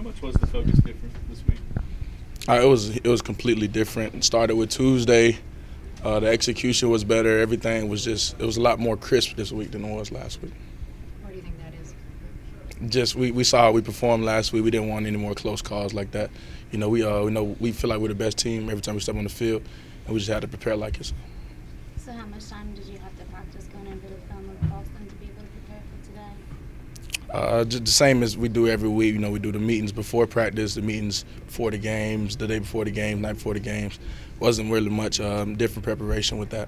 How much was the focus different this week? It was completely different. It started with Tuesday. The execution was better. Everything was it was a lot more crisp this week than it was last week. Why do you think that is? Just we saw how we performed last week. We didn't want any more close calls like that. You know, we feel like we're the best team every time we step on the field, and we just had to prepare like it. So how much time did you have to practice going over the film of Boston to be able to prepare for today? Just the same as we do every week. You know, we do the meetings before practice, the meetings before the games, the day before the game, night before the games. Wasn't really much different preparation with that.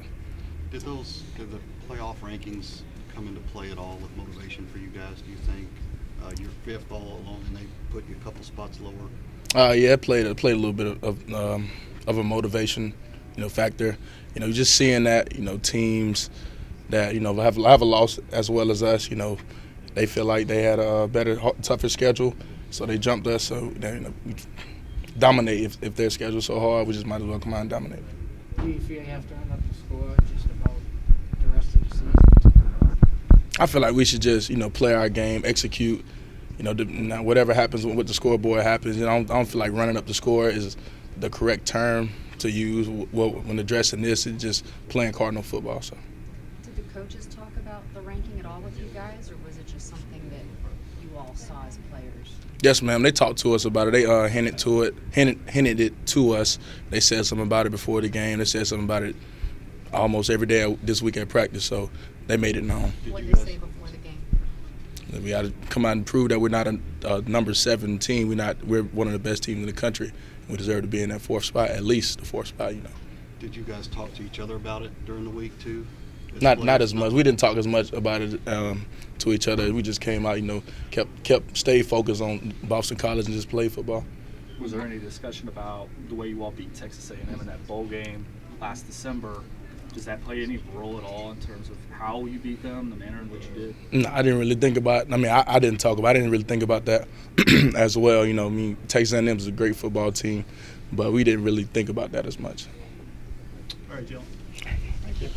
Did the playoff rankings come into play at all with motivation for you guys? Do you think you're fifth all along and they put you a couple spots lower? Yeah, it played a little bit of a motivation, factor. Just seeing that, teams that have a loss as well as us. They feel like they had a better, tougher schedule, so they jumped us. So they we dominate if their schedule's so hard. We just might as well come out and dominate. Do you feel you have to run up the score just about the rest of the season? I feel like we should just play our game, execute. Whatever happens with the scoreboard happens. I don't feel like running up the score is the correct term to use. When addressing this, it's just playing Cardinal football. So. Did the coaches talk about the ranking at all with you guys, or was it just something that you all saw as players? Yes, ma'am. They talked to us about it. They hinted it to us. They said something about it before the game. They said something about it almost every day this week at practice. So they made it known. What did they say before the game? We got to come out and prove that we're not a number 7 team. We're one of the best teams in the country. We deserve to be in that 4th spot, at least the 4th spot. Did you guys talk to each other about it during the week too? Not as much. We didn't talk as much about it to each other. We just came out, stayed focused on Boston College and just played football. Was there any discussion about the way you all beat Texas A&M in that bowl game last December? Does that play any role at all in terms of how you beat them, the manner in which you did? No, I didn't really think about it. I mean, I didn't really think about that as well. Texas A&M is a great football team, but we didn't really think about that as much. All right, Jaylen. Thank you.